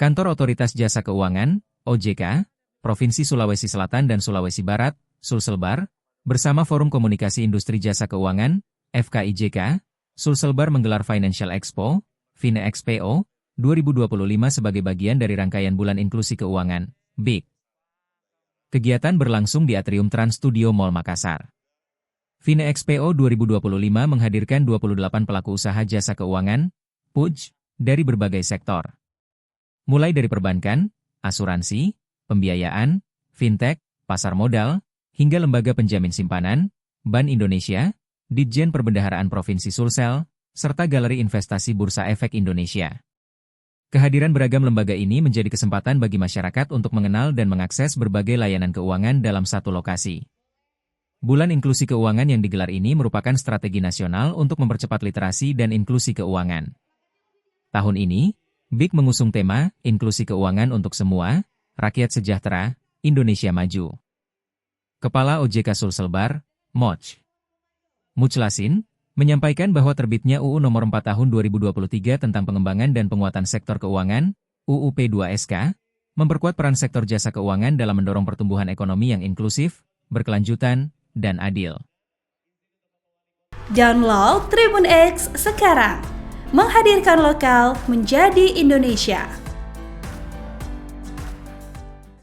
Kantor Otoritas Jasa Keuangan, OJK, Provinsi Sulawesi Selatan dan Sulawesi Barat, Sulselbar, bersama Forum Komunikasi Industri Jasa Keuangan, FKIJK, Sulselbar menggelar Financial Expo, FINEXPO, 2025 sebagai bagian dari rangkaian Bulan Inklusi Keuangan, BIK. Kegiatan berlangsung di Atrium Trans Studio Mall Makassar. FINEXPO 2025 menghadirkan 28 pelaku usaha jasa keuangan, PUJ, dari berbagai sektor. Mulai dari perbankan, asuransi, pembiayaan, fintech, pasar modal, hingga lembaga penjamin simpanan, Bank Indonesia, Ditjen Perbendaharaan Provinsi Sulsel, serta Galeri Investasi Bursa Efek Indonesia. Kehadiran beragam lembaga ini menjadi kesempatan bagi masyarakat untuk mengenal dan mengakses berbagai layanan keuangan dalam satu lokasi. Bulan Inklusi Keuangan yang digelar ini merupakan strategi nasional untuk mempercepat literasi dan inklusi keuangan. Tahun ini, BIK mengusung tema Inklusi Keuangan untuk Semua, Rakyat Sejahtera, Indonesia Maju. Kepala OJK Sulselbar, Moch Muchlasin, menyampaikan bahwa terbitnya UU Nomor 4 Tahun 2023 tentang pengembangan dan penguatan sektor keuangan, UU P2SK, memperkuat peran sektor jasa keuangan dalam mendorong pertumbuhan ekonomi yang inklusif, berkelanjutan, dan adil. Download Tribun X sekarang, menghadirkan lokal menjadi Indonesia.